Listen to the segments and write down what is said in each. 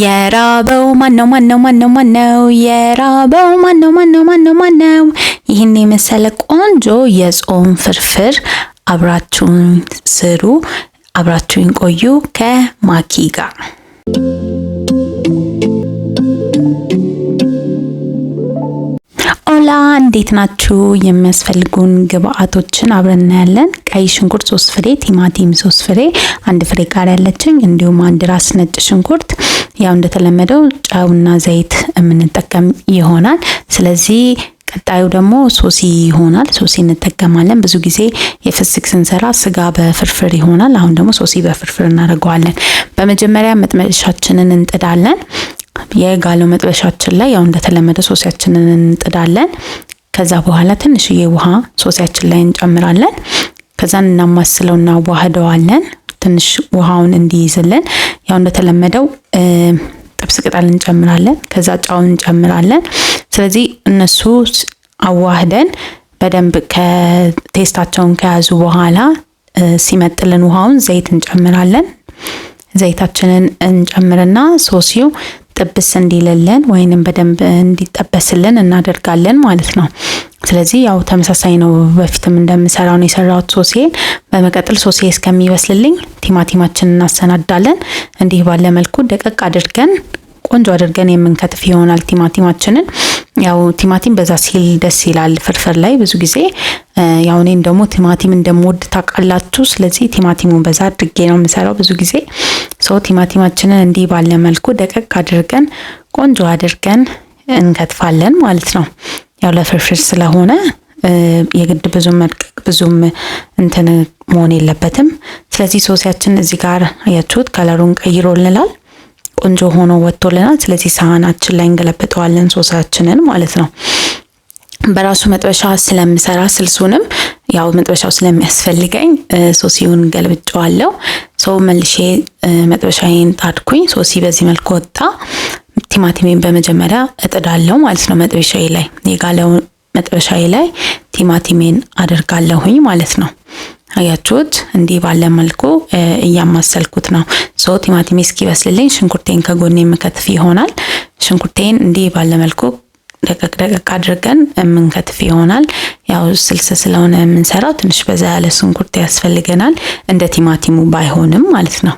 የራበው ማነው የራበው ማነው ይህን የመሰለ ቆንጆ የጾም ፍርፍር አብራችሁን ስሩ አብራችሁን ቆዩ ከማኪ ጋር ኦላ እንዴት ናችሁ የሚያስፈልጉን ግብአቶችን አብረን እናያለን ቀይ ሽንኩርት 3 ፍሬ ቲማቲም 3 ፍሬ አንድ ፍሬ ቃሪያ ያለችኝ እንዲሁም አንድ ራስ ነጭ ሽንኩርት ያው እንደተለመደው ጨውና ዘይት የምንጠቀም ይሆናል ስለዚህ ቀጣዩ ደግሞ ሶሲ ይሆናል ሶሲ እንጠቀማለን ብዙ ጊዜ የፍስክ ስንሰራ ስጋ በፍርፍር ይሆናል አሁን ደግሞ ሶሲ በፍርፍር እናደርገዋለን በመጀመሪያ መጥበሻችንን እንጥዳለን የጋለው መጥበሻችን ላይ ያው እንደተለመደ ሶሲያችንን እንጥዳለን ከዛ በኋላ ትንሽዬ ውሃ ሶሲያችን ላይ እንጨምራለን ከዛ እናማስለውና ዋህደዋለን ትንሽ ውሃውን እንዲይዝልን ያው እንደተለመደው ጥብስ ቅጠል እንጨምራለን ከዛ ጫው እንጨምራለን ስለዚህ እነሱ አዋህደን በደንብ ከቴስታቸውን ከያዙ በኋላ ሲመጥልን ውሃውን ዘይት እንጨምራለን ዘይታችንን እንጨምርና ሶሲው ጥብስ እንዲልልን ወይንም በደንብ እንዲጠበስልን እናደርጋለን ማለት ነው ስለዚህ ያው ተመሳሳይ ነው በፊትም እንደምሰራው ነው የሰራሁት ሶሲን በመቀጠል ሶሲ እስከሚበስልልኝ ቲማቲማችንን እናሰናዳለን እንዲህ ባለ መልኩ ደቀቅ አድርገን ቆንጆ አድርገን የምንከትፍ ይሆናል ቲማቲማችንን ያው ቲማቲም በዛ ሲል ደስ ይላል ፍርፍር ላይ ብዙ ጊዜ ያው እኔም ደግሞ ቲማቲም እንደምወድ ታውቃላችሁ ስለዚህ ቲማቲሙን በዛ አድርጌ ነው የምሰራው ብዙ ጊዜ ቲማቲማችንን እንዲህ ባለ መልኩ ደቀቅ አድርገን ቆንጆ አድርገን እንከትፋለን ማለት ነው ያው ለፍርፍር ስለሆነ የግድ ብዙም እንትን መሆን የለበትም ስለዚህ ሶሲያችን እዚህ ጋር አያችሁት ከለሩን ቀይሮልናል ቆንጆ ሆኖ ወጥቶልናል ስለዚህ ሳህናችን ላይ እንገለብጠዋለን ሶሳችንን ማለት ነው በራሱ መጥበሻ ስለምሰራ ስልሱንም ያው መጥበሻው ስለሚያስፈልገኝ ሶሲውን ገልብጫዋለሁ መልሼ መጥበሻዬን ጣድኩኝ ሶሲ በዚህ መልኩ ወጣ ቲማቲሜን በመጀመሪያ እጥዳለሁ ማለት ነው መጥበሻዬ ላይ የጋለው መጥበሻዬ ላይ ቲማቲሜን አደርጋለሁኝ ማለት ነው አያችሁት እንዲህ ባለ መልኩ እያማሰልኩት ነው ቲማቲሜ እስኪበስልልኝ ሽንኩርቴን ከጎኔ መከትፍ ይሆናል ሽንኩርቴን እንዲህ ባለ መልኩ ደቀቅ አድርገን የምንከትፍ ይሆናል ያው ስልስ ስለሆነ የምንሰራው ትንሽ በዛ ያለ ሽንኩርት ያስፈልገናል እንደ ቲማቲሙ ባይሆንም ማለት ነው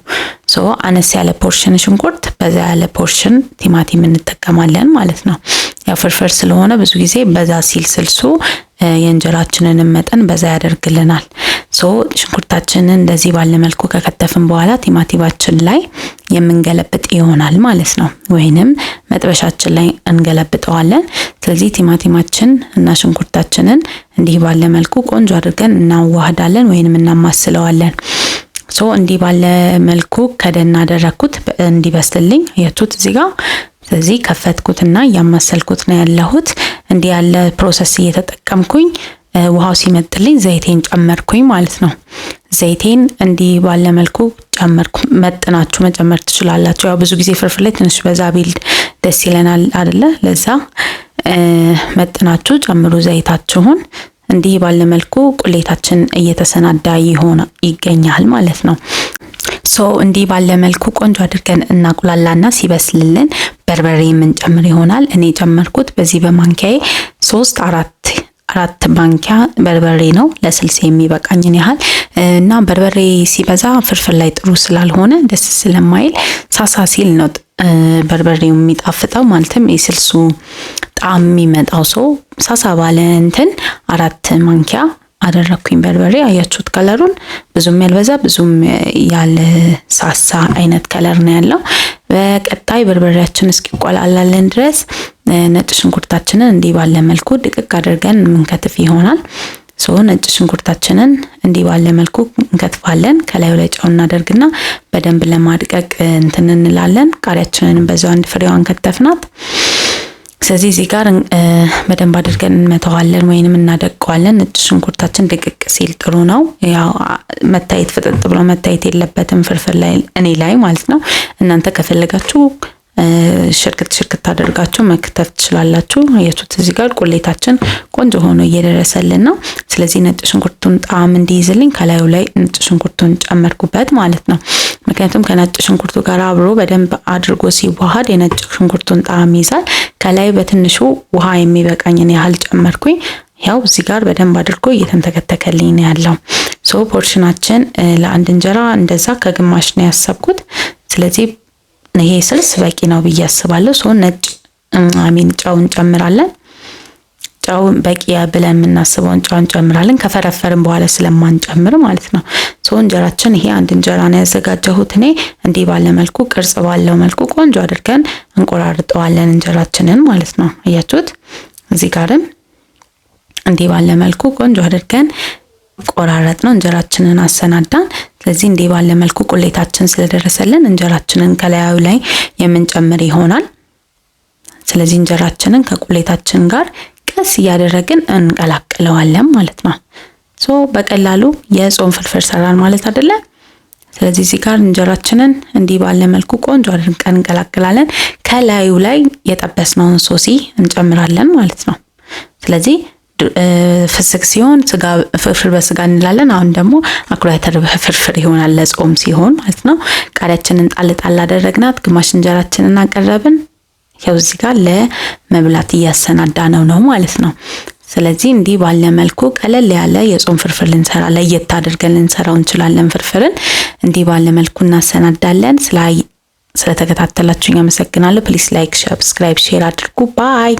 አነስ ያለ ፖርሽን ሽንኩርት በዛ ያለ ፖርሽን ቲማቲም እንጠቀማለን ማለት ነው ያው ፍርፍር ስለሆነ ብዙ ጊዜ በዛ ሲል ስልሱ የእንጀራችንን መጠን በዛ ያደርግልናል ሽንኩርታችንን እንደዚህ ባለ መልኩ ከከተፍን በኋላ ቲማቲማችን ላይ የምንገለብጥ ይሆናል ማለት ነው ወይንም መጥበሻችን ላይ እንገለብጠዋለን ስለዚህ ቲማቲማችን እና ሽንኩርታችንን እንዲህ ባለ መልኩ ቆንጆ አድርገን እናዋህዳለን ወይንም እናማስለዋለን እንዲህ ባለ መልኩ ከደና አደረኩት እንዲበስልልኝ አያችሁት እዚህ ጋር ስለዚህ ከፈትኩትና ያማሰልኩት ነው ያለሁት እንዲህ ያለ ፕሮሰስ እየተጠቀምኩኝ ውሃው ሲመጥልኝ ዘይቴን ጨመርኩኝ ማለት ነው ዘይቴን እንዲህ ባለ መልኩ ጨመርኩ መጥናችሁ መጨመር ትችላላችሁ ያው ብዙ ጊዜ ፍርፍር ላይ ትንሽ በዛ ቢል ደስ ይለናል አይደለ ለዛ መጥናችሁ ጨምሩ ዘይታችሁን እንዲህ ባለ መልኩ ቁሌታችን እየተሰናዳ ይገኛል ማለት ነው እንዲህ ባለ መልኩ ቆንጆ አድርገን እናቁላላና ሲበስልልን በርበሬ የምንጨምር ይሆናል እኔ ጨመርኩት በዚህ በማንኪያዬ 4 ማንኪያ በርበሬ ነው ለስልስ የሚበቃኝን ያህል እና በርበሬ ሲበዛ ፍርፍር ላይ ጥሩ ስላልሆነ ደስ ስለማይል ሳሳ ሲል ነው በርበሬው የሚጣፍጠው ማለትም የስልሱ ጣዕም የሚመጣው ሳሳ ባለ እንትን 4 ማንኪያ አደረኩኝ በርበሬ አያችሁት ከለሩን ብዙም ያልበዛ ብዙም ያለ ሳሳ አይነት ከለር ነው ያለው በቀጣይ በርበሬያችን እስኪቆላላልን ድረስ ነጭ ሽንኩርታችንን እንዲህ ባለ መልኩ ድቅቅ አድርገን እንከትፍ ይሆናል ነጭ ሽንኩርታችንን እንዲህ ባለ መልኩ እንከትፋለን ከላዩ ላይ ጨው እናደርግና በደንብ ለማድቀቅ እንትን እንላለን ቃሪያችንን በዛው አንድ ፍሬዋን ከተፍናት ስለዚህ እዚህ ጋር በደንብ አድርገን እንመታዋለን ወይንም እናደቀዋለን ነጭ ሽንኩርታችን ድቅቅ ሲል ጥሩ ነው ያው መታየት ፍጥጥ ብሎ መታየት የለበትም ፍርፍር ላይ እኔ ላይ ማለት ነው እናንተ ከፈለጋችሁ ሽርክት አድርጋችሁ መክተፍ ትችላላችሁ። አያችሁት እዚህ ጋር ቁሌታችን ቆንጆ ሆኖ እየደረሰልን ነው። ስለዚህ ነጭ ሽንኩርቱን ጣዕም እንዲይዝልኝ ከላዩ ላይ ነጭ ሽንኩርቱን ጨመርኩበት ማለት ነው። ምክንያቱም ከነጭ ሽንኩርቱ ጋር አብሮ በደንብ አድርጎ ሲዋሃድ የነጭ ሽንኩርቱን ጣዕም ይዛል። ከላይ በትንሹ ውሃ የሚበቃኝን ያህል ጨመርኩኝ። ያው እዚህ ጋር በደንብ አድርጎ እየተንተከተከልኝ ነው ያለው። ፖርሽናችን ለአንድ እንጀራ እንደዛ ከግማሽ ነው ያሰብኩት። ስለዚህ ይሄ ስልስ በቂ ነው ብዬ አስባለሁ። ነጭ ጨው እንጨምራለን። ጨው በቂ ብለን የምናስበውን ጨው እንጨምራለን ከፈረፈርን በኋላ ስለማንጨምር ማለት ነው። እንጀራችን ይሄ አንድ እንጀራ ነው ያዘጋጀሁት እኔ። እንዲህ ባለ መልኩ ቅርጽ ባለው መልኩ ቆንጆ አድርገን እንቆራርጠዋለን እንጀራችንን ማለት ነው። አያችሁት እዚህ ጋርም እንዲህ ባለ መልኩ ቆንጆ አድርገን ቆራረጥ ነው እንጀራችንን አሰናዳን። ስለዚህ እንዲህ ባለ መልኩ ቁሌታችን ስለደረሰልን እንጀራችንን ከላዩ ላይ የምንጨምር ይሆናል። ስለዚህ እንጀራችንን ከቁሌታችን ጋር ቀስ እያደረግን እንቀላቅለዋለን ማለት ነው። በቀላሉ የጾም ፍርፍር ሰራን ማለት አይደለ? ስለዚህ እዚህ ጋር እንጀራችንን እንዲህ ባለ መልኩ ቆንጆ አድርገን እንቀላቅላለን። ከላዩ ላይ የጠበስነውን ሶሲ እንጨምራለን ማለት ነው። ስለዚህ ፍስክ ሲሆን ስጋ ፍርፍር በስጋ እንላለን። አሁን ደግሞ አኩሪ አተር ፍርፍር ይሆናል ለጾም ሲሆን ማለት ነው። ቃሪያችንን ጣል አደረግናት። ግማሽ እንጀራችንን አቀረብን። ያው እዚህ ጋር ለመብላት እያሰናዳ ነው ማለት ነው። ስለዚህ እንዲህ ባለ መልኩ ቀለል ያለ የጾም ፍርፍር ልንሰራ ለየት አድርገን ልንሰራው እንችላለን። ፍርፍርን እንዲህ ባለ መልኩ እናሰናዳለን። ስለተከታተላችሁኝ አመሰግናለሁ። ፕሊስ ላይክ፣ ሰብስክራይብ፣ ሼር አድርጉ። ባይ